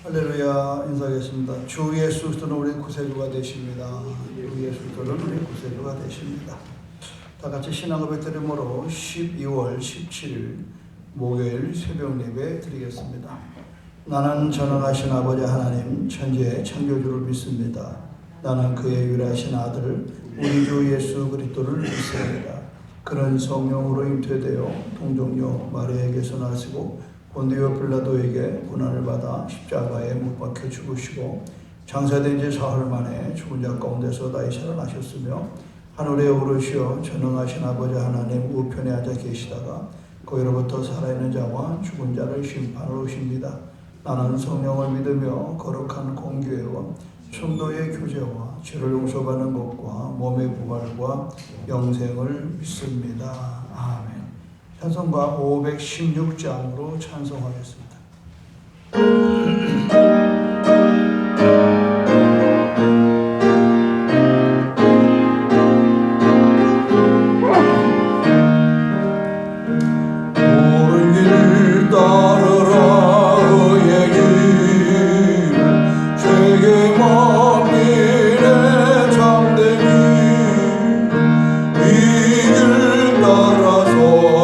할렐루야. 인사하겠습니다. 주 예수 그리스도는 우리 구세주가 되십니다. 주 예수 그리스도는 우리 구세주가 되십니다. 다 같이 신앙고백 드림으로 12월 17일 목요일 새벽 예배 드리겠습니다. 나는 전능하신 아버지 하나님 천지의 창조주를 믿습니다. 나는 그의 유일하신 아들 우리 주 예수 그리스도를 믿습니다. 그는 성령으로 잉태되어 동정녀 마리아에게서 나시고 본디오 빌라도에게 고난을 받아 십자가에 못 박혀 죽으시고 장사된 지 사흘 만에 죽은 자 가운데서 다시 살아나셨으며 하늘에 오르시어 전능하신 아버지 하나님 우편에 앉아 계시다가 거기로부터 살아있는 자와 죽은 자를 심판하러 오십니다. 나는 성령을 믿으며 거룩한 공교회와 성도의 교제와 죄를 용서받는 것과 몸의 부활과 영생을 믿습니다. 아멘. 찬송가 516장으로 찬송하겠습니다. 옳은 길 따르라 의의 길 죄의 먼 길에 참된 길 이 길 따라서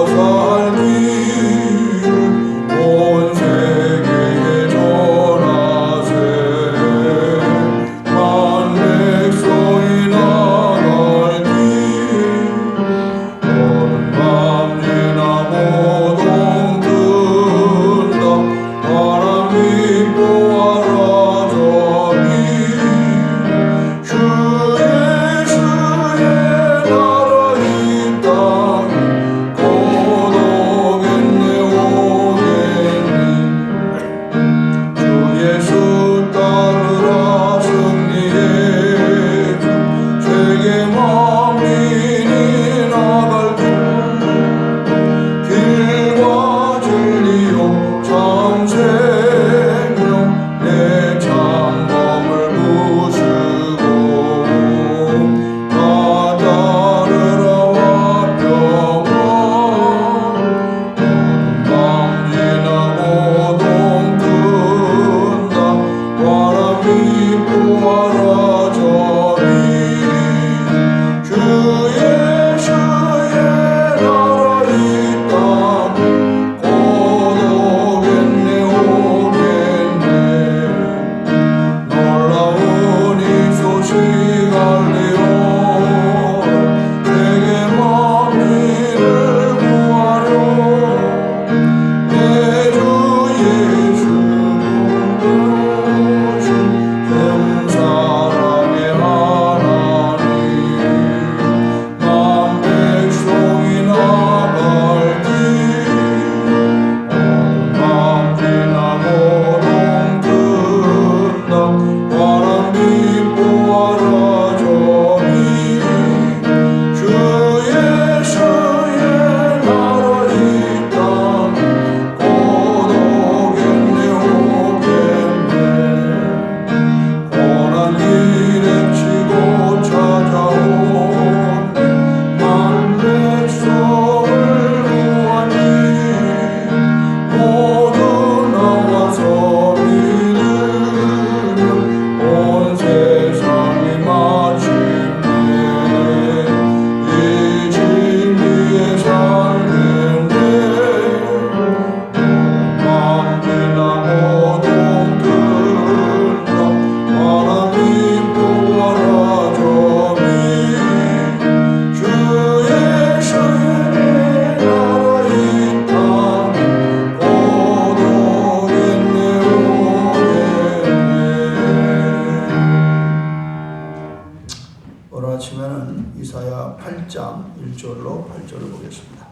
이사야 8장 1절로 8절을 보겠습니다.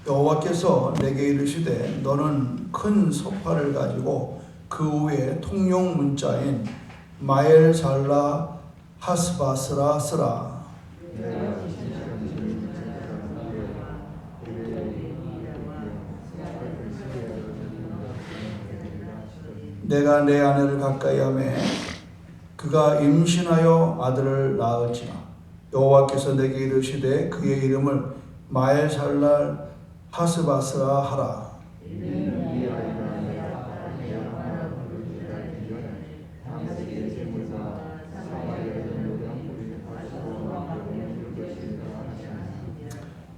여호와께서 내게 이르시되 너는 큰 서파를 가지고 그 위에 통용 문자인 마엘살라 하스바스라 쓰라. 내가 내 아내를 가까이 하매 그가 임신하여 아들을 낳을지라. 여호와께서 내게 이르시되 그의 이름을 마엘살랄 하스바스라 하라.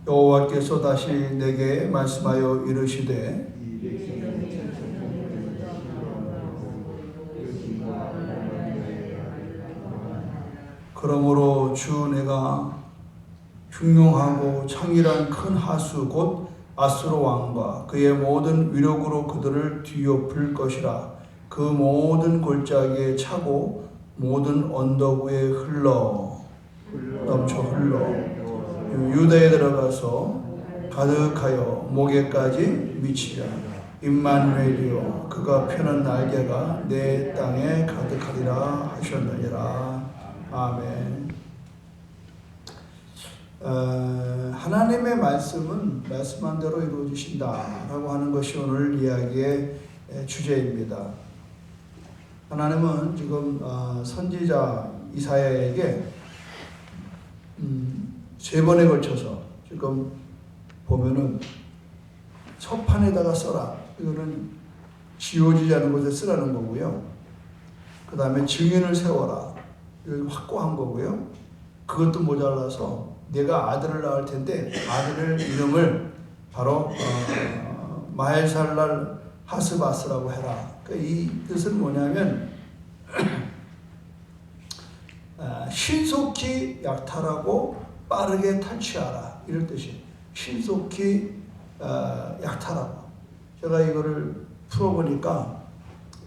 여호와께서 다시 내게 말씀하여 이르시되 그러므로 주 내가 흉흉하고 창일한 큰 하수 곧 아수르 왕과 그의 모든 위력으로 그들을 뒤엎을 것이라. 그 모든 골짜기에 차고 모든 언덕 위에 넘쳐 흘러 유다에 들어가서 가득하여 목에까지 미치랴. 임마누엘이여 그가 펴는 날개가 내 땅에 가득하리라 하셨느니라. 아멘. 하나님의 말씀은 말씀한 대로 이루어지신다라고 하는 것이 오늘 이야기의 주제입니다. 하나님은 지금 선지자 이사야에게 3번에 걸쳐서 지금 보면은 서판에다가 써라. 이거는 지워지지 않은 곳에 쓰라는 거고요. 그 다음에 증인을 세워라. 이걸 확고한 거고요. 그것도 모자라서 내가 아들을 낳을 텐데 아들의 이름을 바로 마헬살랄 하스바스라고 해라. 그러니까 이 뜻은 뭐냐면 신속히 약탈하고 빠르게 탈취하라 이런 뜻이에요. 신속히 약탈하고. 제가 이거를 풀어보니까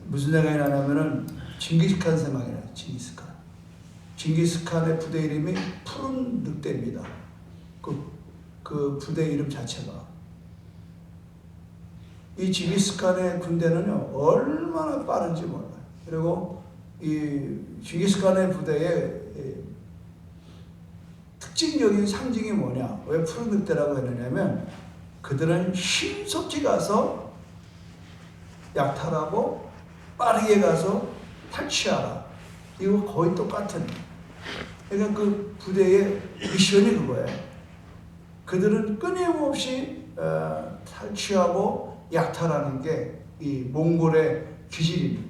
무슨 생각이 나냐면은 징기스칸 생각이 나요. 징기스칸. 징기스칸의 부대 이름이 푸른 늑대입니다. 그 부대 이름 자체가. 이 징기스칸의 군대는요 얼마나 빠른지 몰라요. 그리고 이 징기스칸의 부대의 특징적인 상징이 뭐냐? 왜 푸른 늑대라고 했느냐면 그들은 신속히 가서 약탈하고 빠르게 가서 탈취하라. 이거 거의 똑같은. 그러니까 그 부대의 미션이 그거예요. 그들은 끊임없이 탈취하고 약탈하는 게 이 몽골의 기질입니다.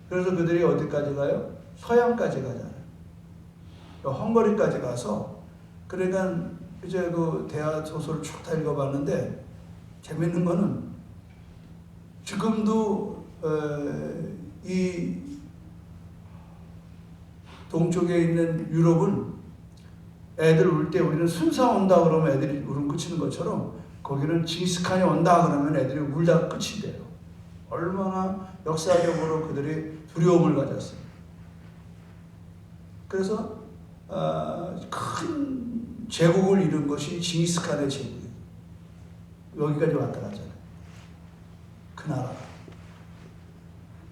그래서 그들이 어디까지 가요? 서양까지 가잖아요. 헝가리까지 가서. 그러니까 이제 그 대하 소설을 쭉 다 읽어봤는데 재밌는 거는 지금도 이 동쪽에 있는 유럽은 애들 울 때 우리는 순사 온다 그러면 애들이 울음 그치는 것처럼 거기는 징기스칸이 온다 그러면 애들이 울다가 끝이 돼요. 얼마나 역사적으로 그들이 두려움을 가졌어요. 그래서 큰 제국을 이룬 것이 징기스칸의 제국이에요. 여기까지 왔다 갔잖아요. 그 나라.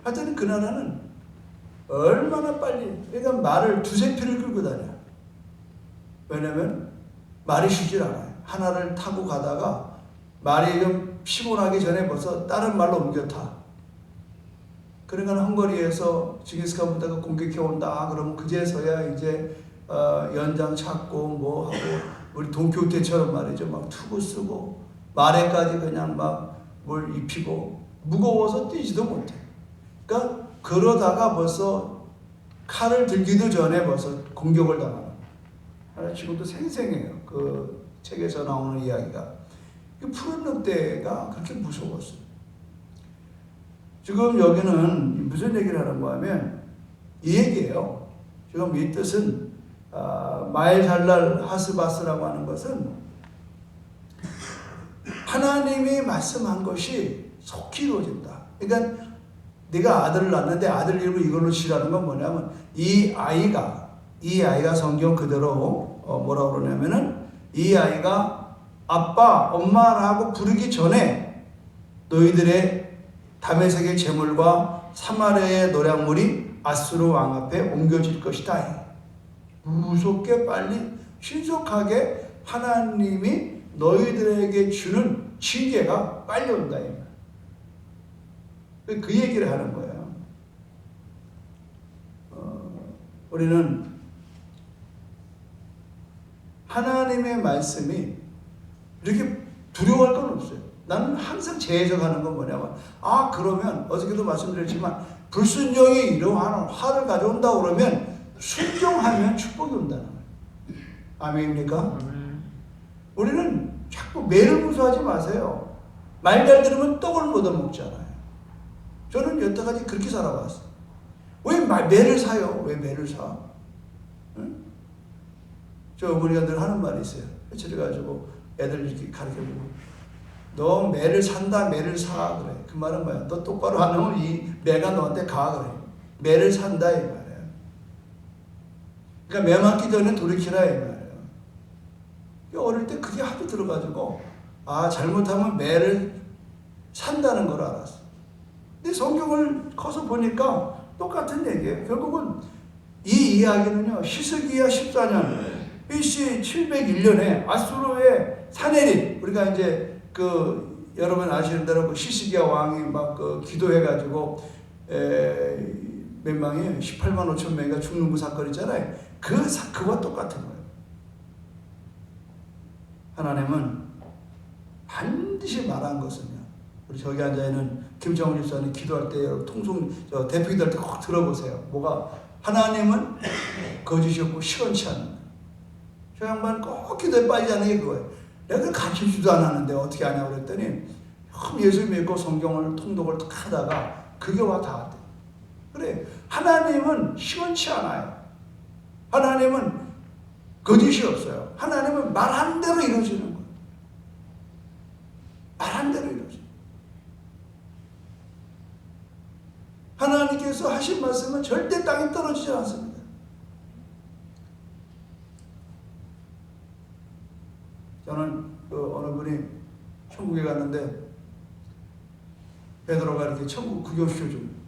하여튼 그 나라는 얼마나 빨리, 그러니까 말을 2-3피를 끌고 다녀. 왜냐면 말이 쉬질 않아요. 하나를 타고 가다가 말이 좀 피곤하기 전에 벌써 다른 말로 옮겨 타. 그러니까 헝가리에서 징기스칸 부대가 공격해 온다 그러면 그제서야 이제 연장 찾고 뭐 하고 우리 돈키호테처럼 말이죠. 막 투구 쓰고 말에까지 그냥 막 뭘 입히고 무거워서 뛰지도 못해. 그러니까 그러다가 벌써 칼을 들기도 전에 벌써 공격을 당하는. 지금도 생생해요. 그 책에서 나오는 이야기가. 푸른 늑대가 그렇게 무서웠어요. 지금 여기는 무슨 얘기를 하는 거냐면 이 얘기예요. 지금 이 뜻은 마엘살랄 하스바스라고 하는 것은 하나님이 말씀한 것이 속히 이루어진다. 그러니까 네가 아들을 낳는데 아들 이름을 이걸로 지라는 건 뭐냐면 이 아이가 성경 그대로 뭐라고 그러냐면은 이 아이가 아빠, 엄마라고 부르기 전에 너희들의 다메섹의 재물과 사마리아의 노략물이 아수르 왕 앞에 옮겨질 것이다. 무섭게 빨리 신속하게 하나님이 너희들에게 주는 징계가 빨리 온다. 그 얘기를 하는 거예요. 우리는 하나님의 말씀이 이렇게 두려워할 건 없어요. 나는 항상 재해석하는 건 뭐냐면, 그러면 어저께도 말씀드렸지만 불순종이 이러한 화를 가져온다 그러면 순종하면 축복이 온다는 거예요. 아멘입니까? 우리는 자꾸 매를 무서워하지 마세요. 말 잘 들으면 떡을 못 얻어먹잖아요. 저는 여태까지 그렇게 살아왔어요. 왜 매를 사요? 왜 매를 사? 응? 저 어머니가 늘 하는 말이 있어요. 그래가지고 애들 이렇게 가르쳐주고, 너 매를 산다, 매를 사. 그래. 그 말은 뭐야? 너 똑바로 안 하면 이 매가 너한테 가. 그래. 매를 산다, 이 말이에요. 그러니까 매 맞기 전에 돌이키라, 이 말이에요. 어릴 때 그게 하도 들어가지고, 잘못하면 매를 산다는 걸 알았어. 근데 성경을 커서 보니까 똑같은 얘기예요. 결국은 이 이야기는요, 히스기야 14년, BC 701년에 아수르의 사네립, 우리가 이제 여러분 아시는 대로 히스기야 왕이 막 기도해가지고 몇 명이 18만 5천 명이가 죽는 그 사건 있잖아요. 그와 똑같은 거예요. 하나님은 반드시 말한 것은요, 우리 저기 앉아있는 김정은 집사님 기도할 때 대표 기도할 때 꼭 들어보세요. 하나님은 거짓이 없고 시원치 않는다. 저 양반 꼭 기도에 빠지지 않는 게 그거예요. 내가 가르치지도 않았는데 어떻게 하냐고 그랬더니 예수 믿고 성경을 통독을 하다가 그게 와 닿았대. 그래, 하나님은 시원치 않아요. 하나님은 거짓이 없어요. 하나님은 말한 대로 이루어지는 거예요. 말한 대로 이루어져요. 하나님께서 하신 말씀은 절대 땅에 떨어지지 않습니다. 저는 어느 분이 천국에 갔는데 베드로가 이렇게 천국 구경시켜줍니다.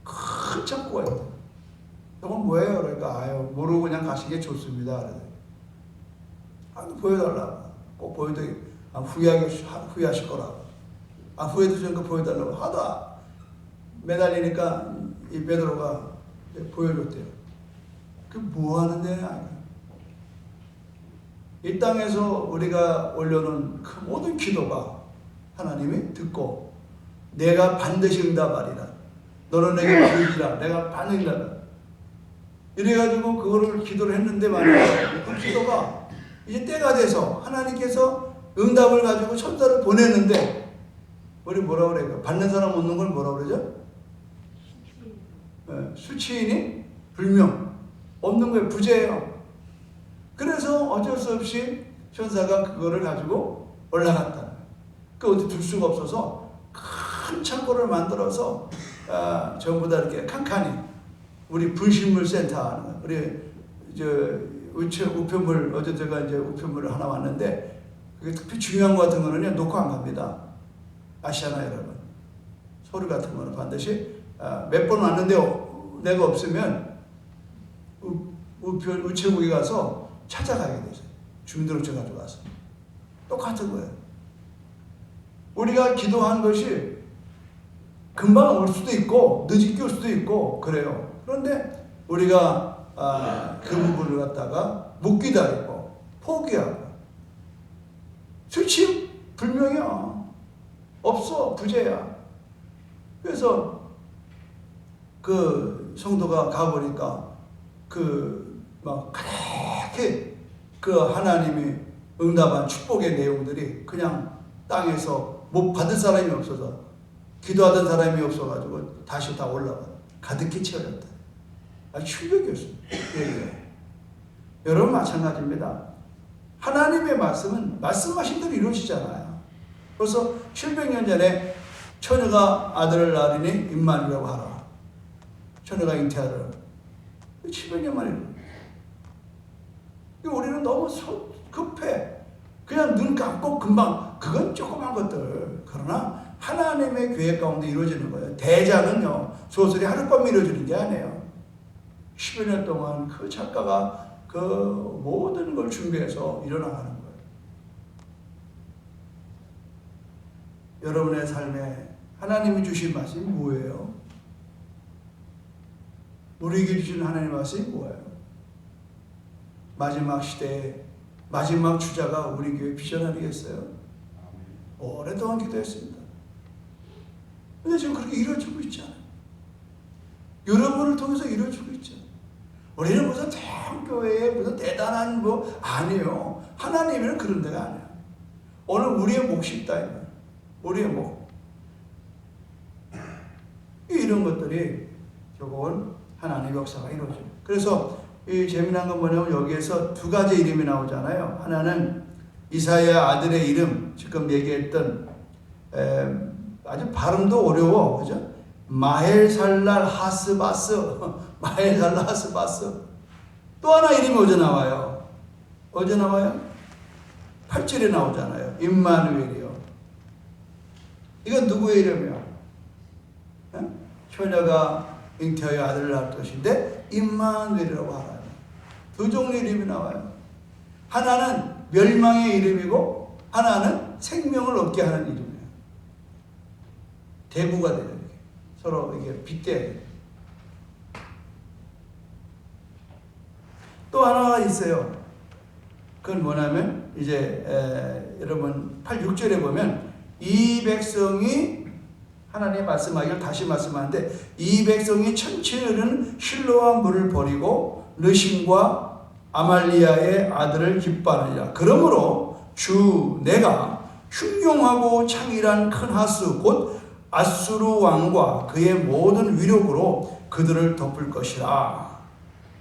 큰 창고가 있다. 저건 뭐예요? 그러니까 모르고 그냥 가신 게 좋습니다. 보여달라고. 꼭 보여드리. 후회하실 거라고. 후회도 전거 보여달라고 하다 매달리니까 이 베드로가 보여줬대요. 그 뭐 하는 데냐? 이 땅에서 우리가 올려놓은 그 모든 기도가 하나님이 듣고 내가 반드시 응답하리라. 너는 내게 부르리라. 내가 반드시 응답하리라. 이래가지고 그거를 기도를 했는데 말이야. 그 기도가 이제 때가 돼서 하나님께서 응답을 가지고 천사를 보냈는데 우리 뭐라 그래요? 받는 사람 없는 걸 뭐라 그러죠? 수치인이 불명. 없는 거예요. 부재예요. 그래서 어쩔 수 없이 천사가 그거를 가지고 올라갔다. 어디 둘 수가 없어서 큰 창고를 만들어서 전부 다 이렇게 칸칸이 우리 분식물 센터 우리 우편물 어제 제가 이제 우편물을 하나 왔는데 그게 특히 중요한 거 같은 거는요 놓고 안 갑니다. 아시잖아요, 여러분. 서류 같은 거는 반드시 몇 번 왔는데 내가 없으면 우체국에 가서 찾아가게 되죠. 주민등록증 가져가서. 똑같은 거예요. 우리가 기도한 것이 금방 올 수도 있고 늦게 올 수도 있고 그래요. 그런데 우리가 그 부분을 갖다가 못 기다리고 포기하고 수치 불명이야. 없어. 부재야. 그래서 그 성도가 가보니까 막 그렇게 하나님이 응답한 축복의 내용들이 그냥 땅에서 못 받을 사람이 없어서 기도하던 사람이 없어가지고 다시 다 올라가 가득히 채워졌다. 충격이었어요. 예. 여러분 마찬가지입니다. 하나님의 말씀은 말씀하신 대로 이루어지잖아요. 벌써 700년 전에 처녀가 아들을 낳으니 임마누엘이라고 하라. 처녀가 잉태하라. 700년 만에. 우리는 너무 급해. 그냥 눈 감고 금방 그건 조그만 것들. 그러나 하나님의 계획 가운데 이루어지는 거예요. 대자는요 소설이 하룻밤에 이루어지는 게 아니에요. 10여 년 동안 그 작가가 그 모든 걸 준비해서 일어나가는 거예요. 여러분의 삶에 하나님이 주신 말씀이 뭐예요? 우리에게 주신 하나님의 말씀이 뭐예요? 마지막 시대에 마지막 주자가 우리 교회 비전 아니겠어요? 오랫동안 기도했습니다. 근데 지금 그렇게 이루어지고 있잖아요. 여러분을 통해서 이루어지고 있죠. 우리는 무슨 대형교회에 무슨 대단한 아니에요. 하나님은 그런 데가 아니에요. 오늘 우리의 몫이 있다. 우리의 몫. 이런 것들이 결국은 하나님의 역사가 이루어져요. 그래서 이 재미난 건 뭐냐면 여기에서 두 가지 이름이 나오잖아요. 하나는 이사야 아들의 이름, 지금 얘기했던 아주 발음도 어려워, 그죠? 마헬살랄 하스바스, 마헬살랄 하스바스. 또 하나 이름이 어디서 나와요? 어디서 나와요? 8절에 나오잖아요. 임마누엘이요. 이건 누구의 이름이요? 처녀가 잉태하여 아들을 낳을 것인데 임마누엘이라고 하나요. 두 종류의 이름이 나와요. 하나는 멸망의 이름이고 하나는 생명을 얻게 하는 이름이에요. 대구가 돼요. 이렇게. 서로 이게 빗대야 돼요. 또 하나가 있어요. 그건 뭐냐면 이제 여러분 8, 6절에 보면 이 백성이 하나님의 말씀하기를 다시 말씀하는데 이 백성이 천천히 흐르는 실로와 물을 버리고 르신과 아말리아의 아들을 기뻐하느니라. 그러므로 주 내가 흉용하고 창일한 큰 하수 곧 아수르 왕과 그의 모든 위력으로 그들을 덮을 것이라.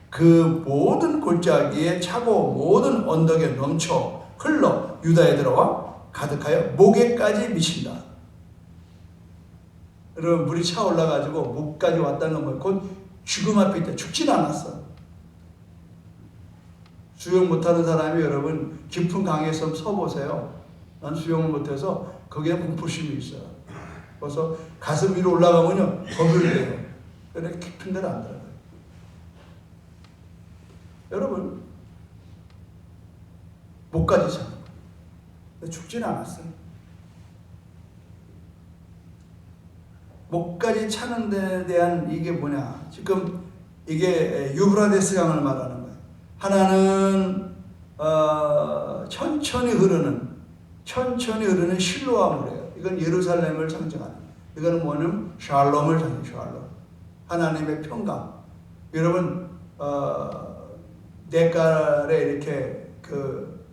그 모든 골짜기에 차고 모든 언덕에 넘쳐 흘러 유다에 들어와 가득하여 목에까지 미친다. 여러분 물이 차 올라가지고 목까지 왔다는 건 뭐예요? 곧 죽음 앞에 있다. 죽진 않았어. 수영 못하는 사람이 여러분 깊은 강에서 서보세요. 난 수영을 못해서 거기에 공포심이 있어요. 그래서 가슴 위로 올라가면요 겁을 내요. 그래 깊은 데는 안 들어가요. 여러분 목까지 차는 거예요. 죽지는 않았어요. 목까지 차는 데에 대한 이게 뭐냐? 지금 이게 유브라데스 강을 말하는 거예요. 하나는 천천히 흐르는 실로아 물이에요. 이건 예루살렘을 상징하는. 이거는 뭐냐면 샬롬을 상징해요. 샬롬. 하나님의 평강. 여러분 냇가에 이렇게 그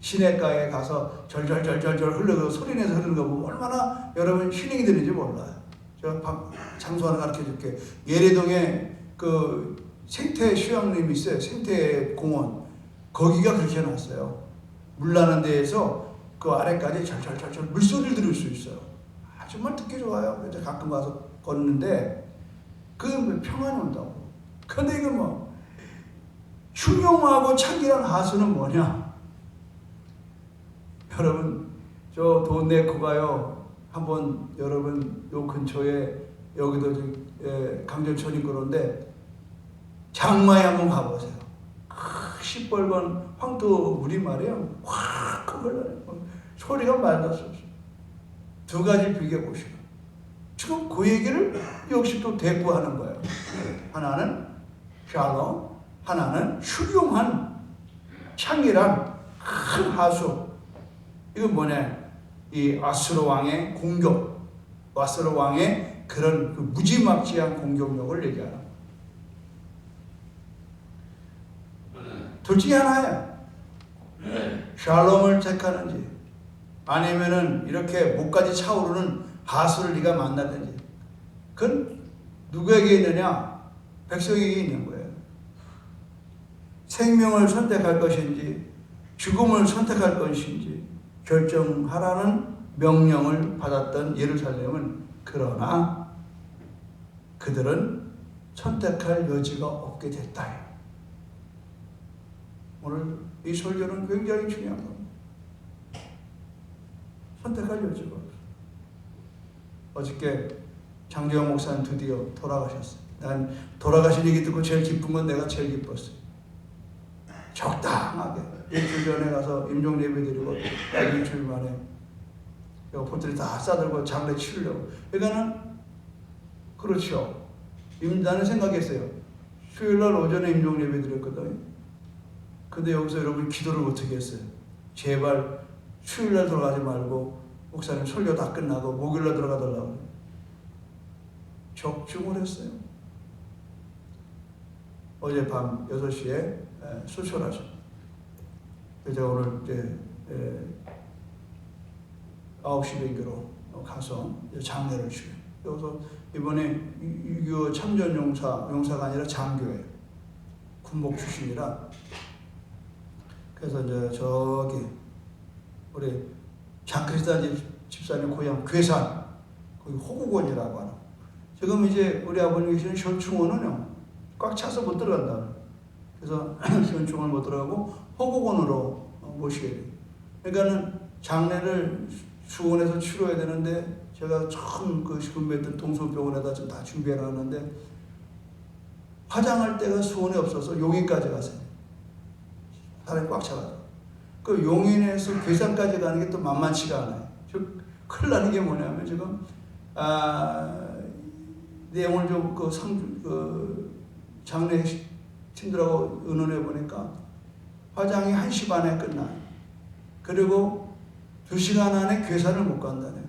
시냇가에 가서 절절절절절 흘러서 소리내서 흐르는 거 보면 얼마나 여러분 힐링이 되는지 몰라요. 제가 장소 하나 가르쳐 줄게. 예래동에 그 생태 휴양림이 있어요. 생태 공원. 거기가 그렇게 해놨어요. 물 나는 데에서 그 아래까지 절절절절 물소리를 들을 수 있어요. 정말 듣기 좋아요. 그래서 가끔 가서 걷는데 그 평안이 온다고. 근데 이거 뭐 흉용하고 창기란 하수는 뭐냐? 여러분 저 돈 내고 가요. 한번 여러분 요 근처에 여기도 강전천이 그런데 장마에 한번 가보세요. 시뻘건 황토 물이 말이에요. 확 흘러요. 소리가 말도 수 없어요. 두 가지 비교해보시고 지금 그 얘기를 역시 또 대꾸하는 거예요. 하나는 샬롬, 하나는 흉용한 창이란 큰 하수. 이건 뭐냐? 이 아수르 왕의 공격, 아수르 왕의 그런 그 무지막지한 공격력을 얘기하는. 둘 중에 하나예요. 샬롬을 택하는지 아니면은 이렇게 목까지 차오르는 하수를 네가 만나든지. 그건 누구에게 있느냐? 백성에게 있는 거예요. 생명을 선택할 것인지 죽음을 선택할 것인지 결정하라는 명령을 받았던 예루살렘은 그러나 그들은 선택할 여지가 없게 됐다. 오늘 이 설교는 굉장히 중요한 겁니다. 선택할 여지가 없어요. 어저께 장재영 목사는 드디어 돌아가셨어요. 난 돌아가신 얘기 듣고 제일 기쁜 건 내가 제일 기뻤어요. 적당하게 일주일 전에 가서 임종 예배 드리고 딱 일주일 만에 포트리 다 싸들고 장례 치르려고. 그러니까는 그렇죠. 나는 생각했어요. 수요일 날 오전에 임종 예배 드렸거든. 근데 여기서 여러분 기도를 어떻게 했어요? 제발 수요일날 들어가지 말고 목사님 설교 다 끝나고 목요일날 들어가달라고 적중을 했어요. 어젯밤 6시에 수술하셨어요. 제가 오늘 이제 9시 비행기로 가서 장례를 치러요. 여기서 이번에 6.25 참전 용사가 아니라 장교예요. 군복 출신이라. 그래서 이제 저기 우리 장크리스탄 집사님 고향 괴산 거기 호국원이라고 하는. 지금 이제 우리 아버님 계시는 현충원은요 꽉 차서 못 들어간다. 그래서 현충원을 못 들어가고 호국원으로 모시게 돼요. 그러니까는 장례를 수원에서 치러야 되는데 제가 처음 그 근무했던 동서병원에다 좀 다 준비해 놨는데 화장할 데가 수원에 없어서 용인까지 갔어요. 사람이 꽉 차가지고. 그 용인에서 괴산까지 가는 게 또 만만치가 않아요. 큰일 나는 게 뭐냐면 지금 내용을 좀 장례 팀들하고 의논해 보니까 화장이 1시 반에 끝나요. 그리고 2시간 안에 괴산을 못 간다네요.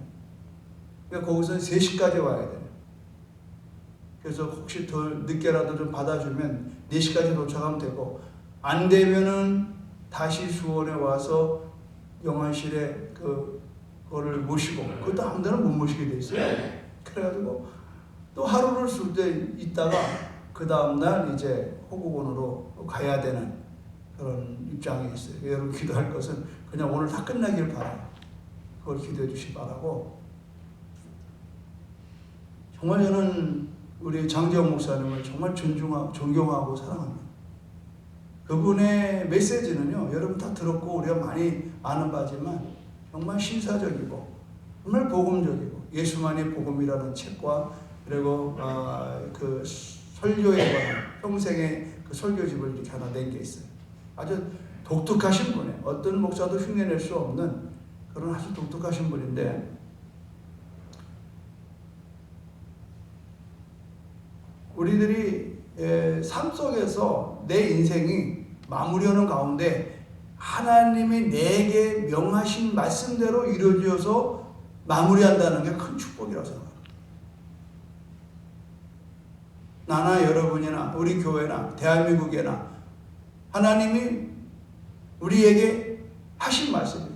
그러니까 거기서 3시까지 와야 돼요. 그래서 혹시 더 늦게라도 좀 받아주면 4시까지 도착하면 되고, 안 되면은 다시 수원에 와서 영안실에 그거를 모시고, 그것도 아무 데나 못 모시게 돼 있어요. 그래가지고 또 하루를 쓸 때 있다가 그 다음날 이제 호국원으로 가야 되는 그런 입장이 있어요. 여러분 기도할 것은 그냥 오늘 다 끝나길 바라요. 그걸 기도해 주시기 바라고. 정말 저는 우리 장재영 목사님을 정말 존경하고 사랑합니다. 그분의 메시지는요, 여러분 다 들었고 우리가 많이 아는 바지만 정말 신사적이고 정말 복음적이고, 예수만이 복음이라는 책과 그리고 그 설교에 관한 평생의 그 설교집을 이렇게 하나 낸 게 있어요. 아주 독특하신 분이에요. 어떤 목사도 흉내낼 수 없는 그런 아주 독특하신 분인데, 우리들이 삶 속에서 내 인생이 마무리하는 가운데 하나님이 내게 명하신 말씀대로 이루어져서 마무리한다는 게 큰 축복이라고 생각합니다. 나나 여러분이나 우리 교회나 대한민국이나 하나님이 우리에게 하신 말씀이에요.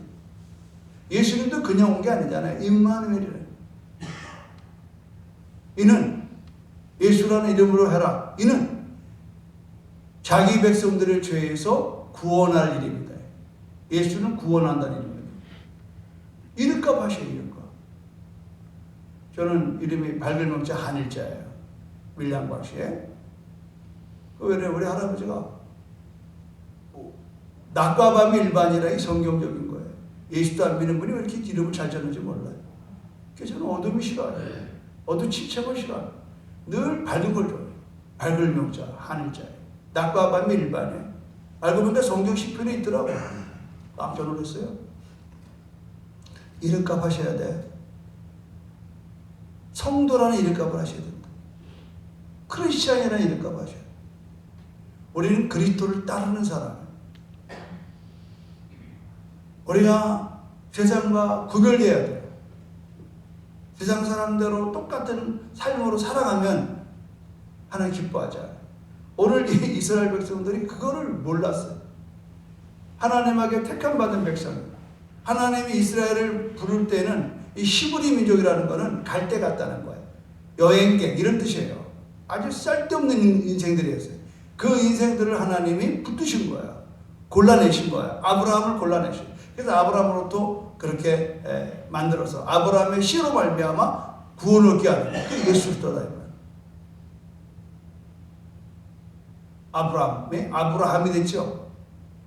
예수님도 그냥 온 게 아니잖아요. 임마누엘이래. 이는 예수라는 이름으로 해라. 이는 자기 백성들을 죄에서 구원할 이름이다. 예수는 구원한다는 이름입니다. 이름값 하셔요. 이름값. 저는 이름이 발글명자 한일자예요. 윌리엄 박씨의. 왜냐, 우리 할아버지가 낮과 밤이 일반이라 이 성경적인 거예요. 예수도 안 믿는 분이 왜 이렇게 이름을 잘 지었는지 몰라요. 그래서 저는 어둠이 싫어요. 어둠 침체가 싫어요. 늘 밝은 걸 좋아해요. 밝을 명자, 한일자예요. 낮과 밤이 일반이에요. 알고 보니까 성경 시편에 있더라고요. 깜짝 놀랐어요. 이름값 하셔야 돼. 성도라는 이름값을 하셔야 된다. 크리스찬이라는 이름값 하셔야 돼. 우리는 그리스도를 따르는 사람이에요. 우리가 세상과 구별되어야 돼요. 세상 사람대로 똑같은 삶으로 살아가면 하나님 기뻐하지 않아요. 오늘 이 이스라엘 백성들이 그거를 몰랐어요. 하나님에게 택함 받은 백성. 하나님이 이스라엘을 부를 때는 이 히브리 민족이라는 거는 갈 데 같다는 거예요. 여행객 이런 뜻이에요. 아주 쓸데없는 인생들이었어요. 그 인생들을 하나님이 붙드신 거예요. 골라내신 거예요. 아브라함을 골라내신. 그래서 아브라함으로부터 그렇게 만들어서 아브라함의 씨로 말미암아 구원을 얻게 하는 거예요. 그게 예수 그리스도다 이 말이에요. 아브라함이 됐죠.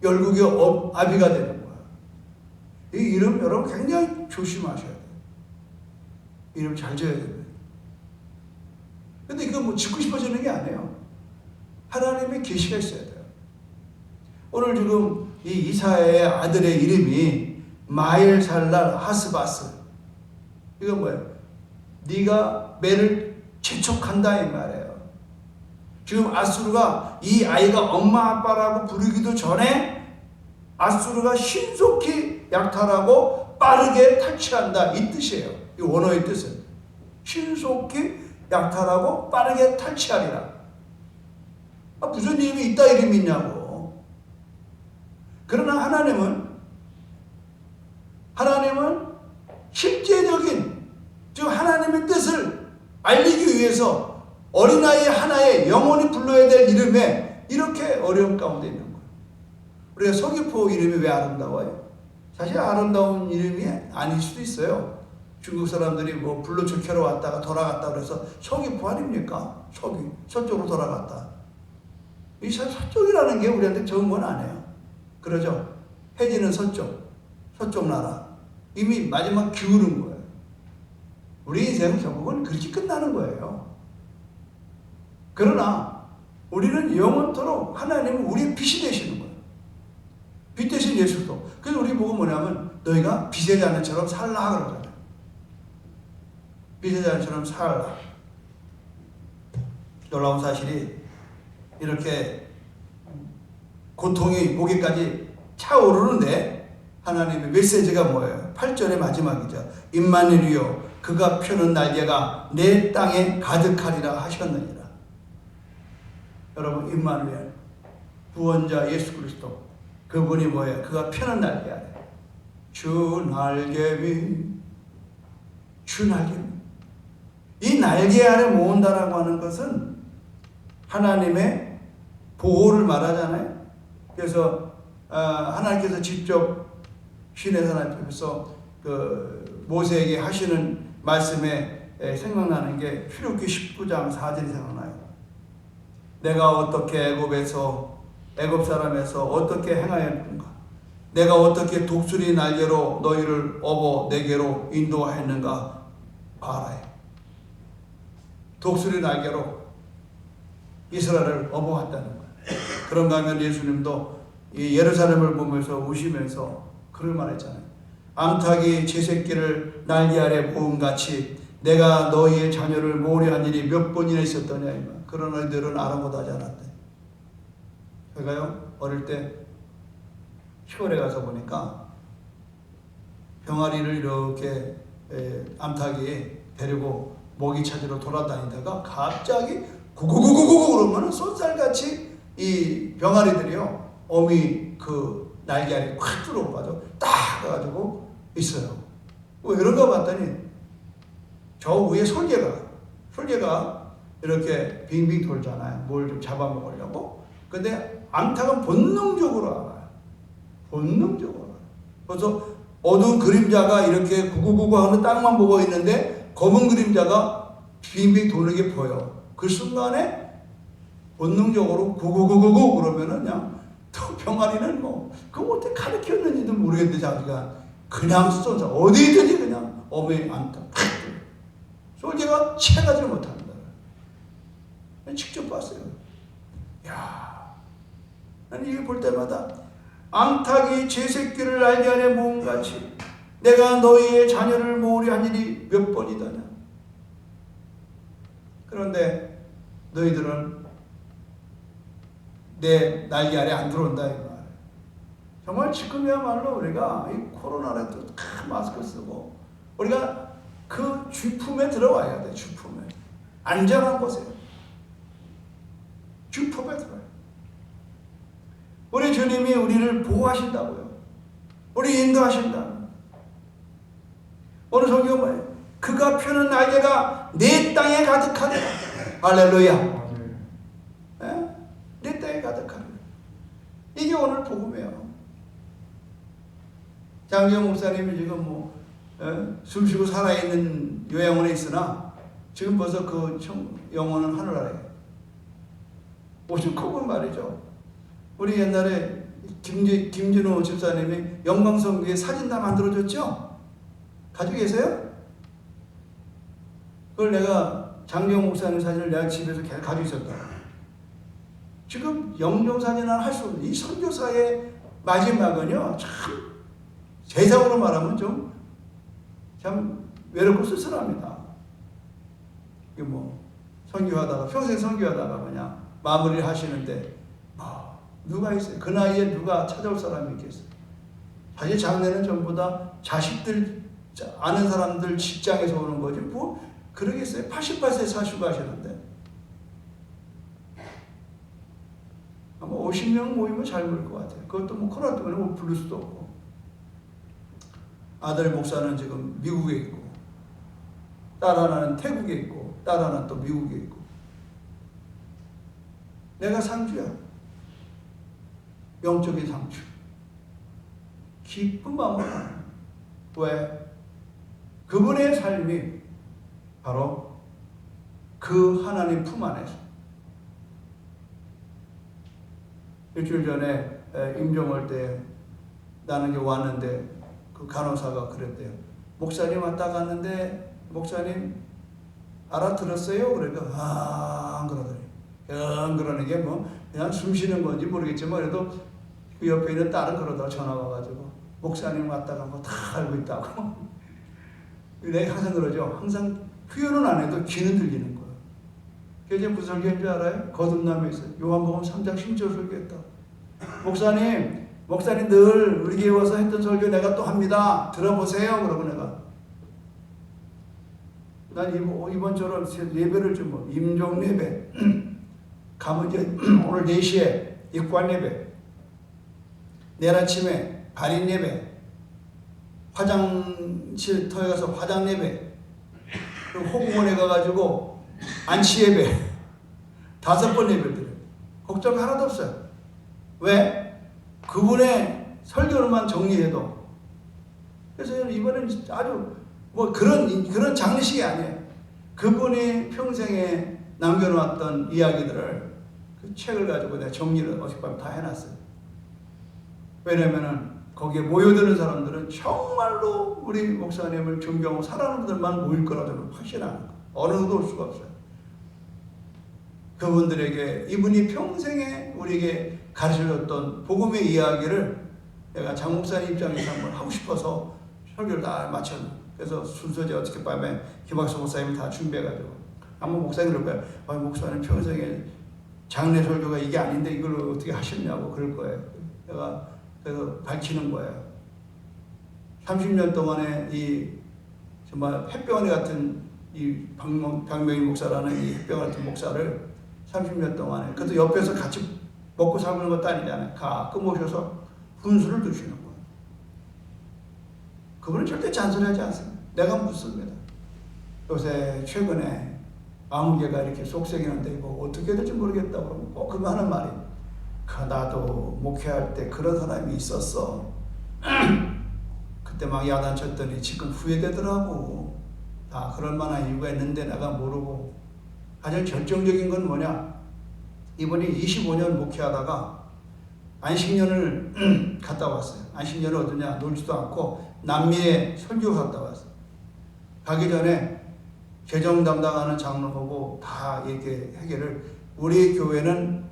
열국의 아비가 되는 거예요. 이 이름 여러분 굉장히 조심하셔야 돼요. 이름 잘 지어야 됩니다. 근데 이거 뭐 짓고 싶어지는 게 아니에요. 하나님의 계시가 있어야 돼요. 오늘 지금 이 이사야의 아들의 이름이 마엘살랄 하스바스. 이건 뭐예요? 네가 매를 재촉한다 이 말이에요. 지금 아수르가 이 아이가 엄마 아빠라고 부르기도 전에 아수르가 신속히 약탈하고 빠르게 탈취한다, 이 뜻이에요. 이 원어의 뜻은 신속히 약탈하고 빠르게 탈취하리라. 무슨 이름이 있다 이름이 있냐고. 그러나 하나님은 실제적인, 즉 하나님의 뜻을 알리기 위해서 어린아이 하나의 영원히 불러야 될 이름에 이렇게 어려움 가운데 있는 거예요. 우리가 서귀포 이름이 왜 아름다워요? 사실 아름다운 이름이 아닐 수도 있어요. 중국 사람들이 뭐 불로초캐로 왔다가 돌아갔다 그래서 서귀포 아닙니까? 서쪽으로 돌아갔다. 이 서쪽이라는 게 우리한테 좋은 건 아니에요. 그러죠? 해지는 서쪽 나라. 이미 마지막 기울은 거예요. 우리 인생은 결국은 그렇게 끝나는 거예요. 그러나 우리는 영원토록 하나님은 우리의 빛이 되시는 거예요. 빛 대신 예수도. 그래서 우리 보고 뭐냐면 너희가 빛의 자녀처럼 살라 그러잖아요. 빛의 자녀처럼 살라. 놀라운 사실이 이렇게 고통이 목에까지 차오르는데 하나님의 메시지가 뭐예요? 8절의 마지막이죠. 임마누엘이여 그가 펴는 날개가 내 땅에 가득하리라 하셨느니라. 여러분, 임마누엘 구원자 예수 그리스도, 그분이 뭐예요? 그가 펴는 날개 아래 주 날개미 이 날개 아래 모은다라고 하는 것은 하나님의 보호를 말하잖아요. 그래서 하나님께서 직접 시내산 앞에서 그 모세에게 하시는 말씀에 생각나는 게 출애굽기 19장 4절이 생각나요. 내가 어떻게 애굽 사람에서 어떻게 행하였는가? 내가 어떻게 독수리 날개로 너희를 업어 내게로 인도하였는가? 봐라. 독수리 날개로 이스라엘을 업어왔다는 거예요. 그런가 하면 예수님도 이 예루살렘을 보면서 우시면서 그럴 말했잖아요. 암탉이 제 새끼를 날개 아래 모음같이 내가 너희의 자녀를 모으려 한 일이 몇 번이나 있었더냐. 그런 너희들은 아랑곳하지 않았대. 제가요 어릴 때 시골에 가서 보니까 병아리를 이렇게 암탉이 데리고 먹이 찾으러 돌아다니다가 갑자기 구구구구구구 그러면 쏜살같이 이 병아리들이요 어미 그 날개 아래 확 들어가서 딱 가가지고 있어요. 왜 이런가 봤더니 저 위에 솔개가 이렇게 빙빙 돌잖아요. 뭘 좀 잡아먹으려고. 근데 암탉은 본능적으로 알아요. 그래서 어두운 그림자가 이렇게 구구구구 하는 땅만 보고 있는데 검은 그림자가 빙빙 도는 게 보여. 그 순간에 본능적으로 구구구구구 그러면은 그냥 또 병아리는 뭐 그거 어떻게 가르쳤는지도 모르겠는데 자기가 그냥 쏜다. 어디든지 그냥 어머니 암탉 솔개가 채가지 못한다. 직접 봤어요. 야, 나는 이거 볼 때마다 암탉이 제 새끼를 날개 아래 모음같이 내가 너희의 자녀를 모으려 한 일이 몇 번이더냐. 그런데 너희들은 내 날개 아래 안 들어온다 이 말. 정말 지금이야말로 우리가 이 코로나라도 마스크 쓰고 우리가 그 주품에 들어와야 돼. 주품에 안전한 곳에 주품에 들어와요. 우리 주님이 우리를 보호하신다고요. 우리 인도하신다. 오늘 성경 뭐예요? 그가 펴는 날개가 내 땅에 가득하리라. 할렐루야. 네? 내 땅에 가득하리라. 이게 오늘 복음이에요. 장기영 목사님이 지금 숨쉬고 살아있는 요양원에 있으나 지금 벌써 그 영혼은 하늘나라에 오죽 크고 말이죠. 우리 옛날에 김진호 집사님이 영광성교회 사진 다 만들어줬죠? 가지고 계세요? 그걸 내가 장기영 목사님 사진을 내가 집에서 계속 가지고 있었다. 지금 영정사진은 할 수 없는 이 선교사의 마지막은요 참 세상으로 말하면 참 외롭고 쓸쓸합니다. 이게 뭐 선교하다가 평생 선교하다가 그냥 마무리를 하시는데 누가 있어요? 그 나이에 누가 찾아올 사람이 있겠어요? 사실 장례는 전부 다 자식들, 아는 사람들 직장에서 오는 거지 뭐 그러겠어요? 88세 사시고 하시는데 아마 50명 모이면 잘 모일 것 같아요. 그것도 뭐 코로나 때문에 뭐 부를 수도 없고. 아들 목사는 지금 미국에 있고, 딸 하나는 태국에 있고, 딸 하나는 또 미국에 있고. 내가 상주야. 영적인 상주. 기쁜 마음으로. 왜? 그분의 삶이 바로 그 하나님 품 안에서. 일주일 전에 임종할 때 나는 왔는데 그 간호사가 그랬대요. 목사님 왔다 갔는데 목사님 알아들었어요? 그러니까 안 그러더니 안 그러는 게 뭐 그냥 숨 쉬는 건지 모르겠지만 그래도 그 옆에 있는 딸은 그러다가 전화 와가지고 목사님 왔다 간 거 다 알고 있다고. 내가 항상 그러죠. 항상 표현은 안 해도 귀는 들리는 거예요. 그게 무슨 설교인 줄 알아요? 거듭남에 있어요. 요한복음 3장 10절 설교했다. 목사님 늘 우리 교회 와서 했던 설교 내가 또 합니다. 들어보세요. 그러고 내가 난 이번처럼 예배를 좀 임종 예배 가면 이제 오늘 4시에 입관 예배, 내일 아침에 발인 예배, 화장실 터에 가서 화장 예배, 그리고 호공원에 가가지고 안치 예배 5번 예배를 드려요. 걱정 하나도 없어요. 왜? 그분의 설교로만 정리해도. 그래서 이번엔 아주 뭐 그런 장례식이 아니에요. 그분이 평생에 남겨놓았던 이야기들을 그 책을 가지고 내가 정리를 어젯밤 다 해놨어요. 왜냐면은 거기에 모여드는 사람들은 정말로 우리 목사님을 존경하고 사랑하는 분들만 모일 거라고 확신하는 거예요. 어느 누구도 올 수가 없어요. 그분들에게 이분이 평생에 우리에게 가르쳐줬던 복음의 이야기를 내가 장 목사님 입장에서 한번 하고 싶어서 설교를 다 마쳤는데 그래서 순서제 어떻게 밤에 김학수 목사님 다 준비해가지고 한번 목사님 그럴 거예요. 목사님 평생에 장례 설교가 이게 아닌데 이걸 어떻게 하셨냐고 그럴 거예요. 내가 그래서 밝히는 거예요. 30년 동안에 이 정말 햇병아리 같은 이 박명희 목사라는 이 햇병아리 같은 목사를 30년 동안에 그래도 옆에서 같이 먹고 살고 것도 아니잖아요. 가끔 오셔서 훈수를 두시는 거예요. 그분은 절대 잔소리하지 않습니다. 내가 묻습니다. 요새 최근에 아무개가 이렇게 속썩이는데 뭐 어떻게 될지 모르겠다고 그러면 꼭 그거 하는 말이 나도 목회할 때 그런 사람이 있었어. 그때 막 야단쳤더니 지금 후회되더라고. 다 그럴 만한 이유가 있는데 내가 모르고. 가장 결정적인 건 뭐냐? 이분이 25년 목회하다가 안식년을 갔다 왔어요. 안식년을 어디냐? 놀지도 않고 남미에 설교 갔다 왔어요. 가기 전에 개정 담당하는 장로 보고 다 이렇게 해결을 우리 교회는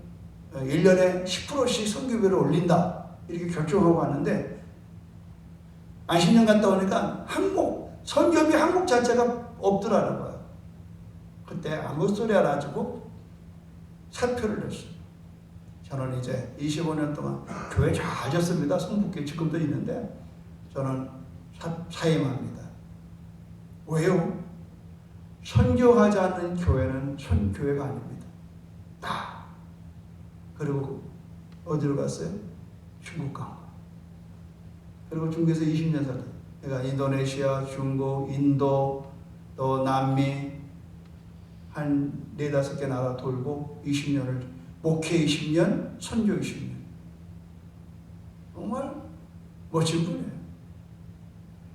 1년에 10%씩 선교비를 올린다. 이렇게 결정하고 왔는데 안식년 갔다 오니까 선교비 항목 자체가 없더라는 거예요. 그때 아무 소리 안 하고 사표를 냈어요. 저는 이제 25년 동안 교회 잘 졌습니다. 성북교회 지금도 있는데 저는 사임합니다. 왜요? 선교하지 않는 교회는 선교회가 아닙니다. 그리고 어디로 갔어요? 중국 간 거. 그리고 중국에서 20년 살았어요. 내가 인도네시아, 중국, 인도, 또 남미 한 4-5개 나라 돌고 20년을 목회 20년, 선교 20년. 정말 멋진 분이에요.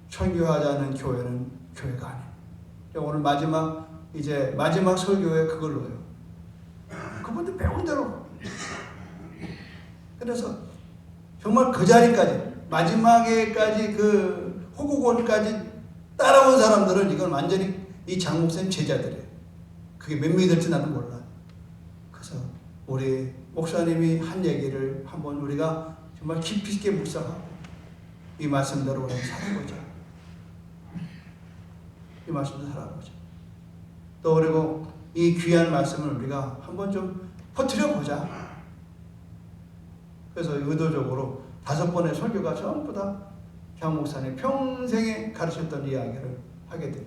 선교하지 않는 교회는 교회가 아니에요. 오늘 마지막 설교에 그걸로요. 그분들 배운 대로. 그래서 정말 그 자리까지 마지막에까지 그 호국원까지 따라온 사람들은 이건 완전히 이 장 목사님 제자들이에요. 그게 몇 명이 될지 나도 몰라. 그래서 우리 목사님이 한 얘기를 한번 우리가 정말 깊이 있게 묵상하고 이 말씀대로 우리가 살아보자. 이 말씀대로 살아보자. 또 그리고 이 귀한 말씀을 우리가 한번 좀 퍼뜨려 보자. 그래서 의도적으로 5번의 설교가 전부 다 장 목사님 평생에 가르쳤던 이야기를 하게 돼요.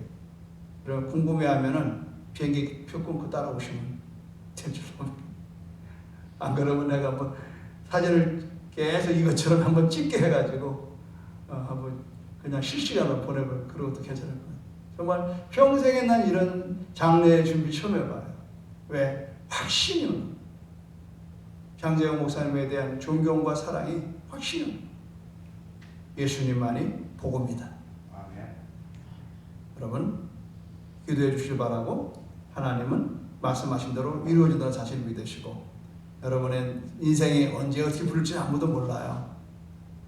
그럼 궁금해하면은 비행기 표 끊고 따라오시면 되죠. 안 그러면 내가 한번 사진을 계속 이것처럼 한번 찍게 해가지고 한번 그냥 실시간으로 보내볼 그런 것도 괜찮을 거예요. 정말 평생에 난 이런 장례 준비 처음 해봐요. 왜? 확신이 장재영 목사님에 대한 존경과 사랑이 확신이 예수님만이 복음이다. 아멘. 여러분 기도해 주시길 바라고 하나님은 말씀하신 대로 이루어진다는 사실을 믿으시고 여러분의 인생이 언제 어떻게 부를지 아무도 몰라요.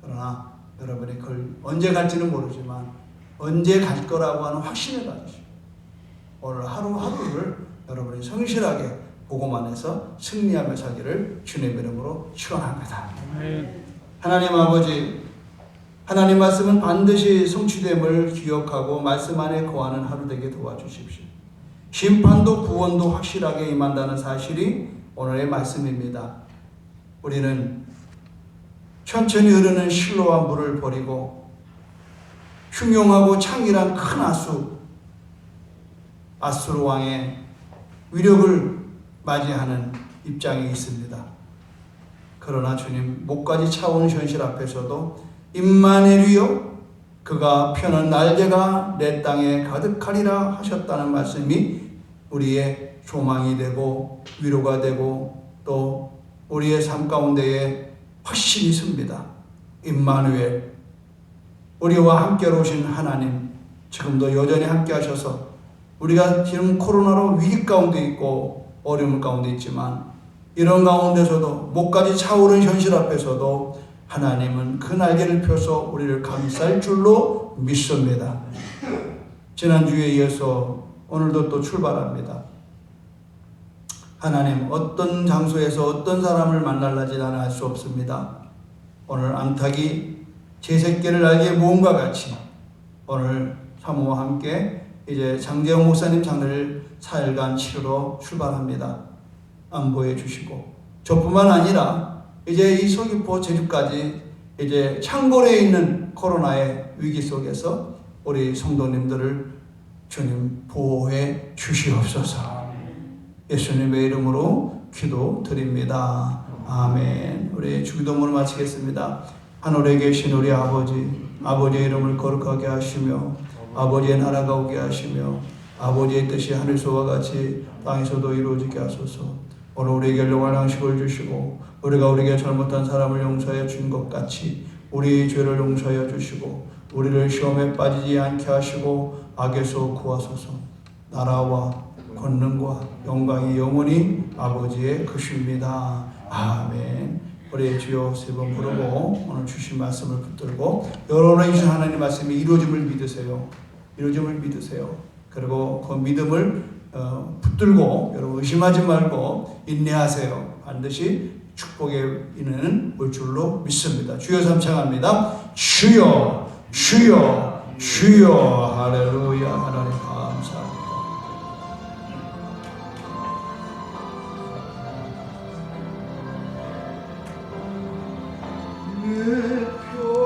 그러나 여러분이 그걸 언제 갈지는 모르지만 언제 갈 거라고 하는 확신을 가지시고 오늘 하루하루를 여러분이 성실하게 복음 안에서 승리하며 살기를 주님의 이름으로 축원합니다. 하나님 아버지, 하나님 말씀은 반드시 성취됨을 기억하고 말씀 안에 거하는 하루 되게 도와주십시오. 심판도 구원도 확실하게 임한다는 사실이 오늘의 말씀입니다. 우리는 천천히 흐르는 실로와 물을 버리고 흉용하고 창이란 큰 아수르 왕의 위력을 맞이하는 입장에 있습니다. 그러나 주님, 목까지 차오는 현실 앞에서도 임마누엘이여 그가 펴는 날개가 내 땅에 가득하리라 하셨다는 말씀이 우리의 소망이 되고 위로가 되고 또 우리의 삶 가운데에 확신이 씁니다. 임마누엘, 우리와 함께 오신 하나님, 지금도 여전히 함께 하셔서 우리가 지금 코로나로 위기 가운데 있고 어려움 가운데 있지만 이런 가운데서도 목까지 차오른 현실 앞에서도 하나님은 그 날개를 펴서 우리를 감쌀 줄로 믿습니다. 지난주에 이어서 오늘도 또 출발합니다. 하나님, 어떤 장소에서 어떤 사람을 만날지 나는 알 수 없습니다. 오늘 암탉이 제 새끼를 날개에 모음과 같이 오늘 사모와 함께 이제 장재영 목사님 장례를 4일간 치르러 출발합니다. 안보해 주시고 저뿐만 아니라 이제 이 서귀포 제주까지 이제 창궐에 있는 코로나의 위기 속에서 우리 성도님들을 주님 보호해 주시옵소서. 예수님의 이름으로 기도드립니다. 아멘. 우리 주기도문을 마치겠습니다. 하늘에 계신 우리 아버지의 이름을 거룩하게 하시며 아버지의 나라가 오게 하시며 아버지의 뜻이 하늘에서와 같이 땅에서도 이루어지게 하소서. 오늘 우리에게 일용할 양식을 주시고 우리가 우리에게 잘못한 사람을 용서해 준 것 같이 우리의 죄를 용서하여 주시고 우리를 시험에 빠지지 않게 하시고 악에서 구하소서. 나라와 권능과 영광이 영원히 아버지의 것입니다. 아멘. 우리 주여 3번 부르고 오늘 주신 말씀을 붙들고 여러분의 주신 하나님 말씀이 이루어짐을 믿으세요. 이루어짐을 믿으세요. 그리고 그 믿음을 붙들고 여러분 의심하지 말고 인내하세요. 반드시 축복에 이르는 올 줄로 믿습니다. 주여 삼창합니다. 주여 주여 주여 할렐루야. 하나님 감사합니다. 내 표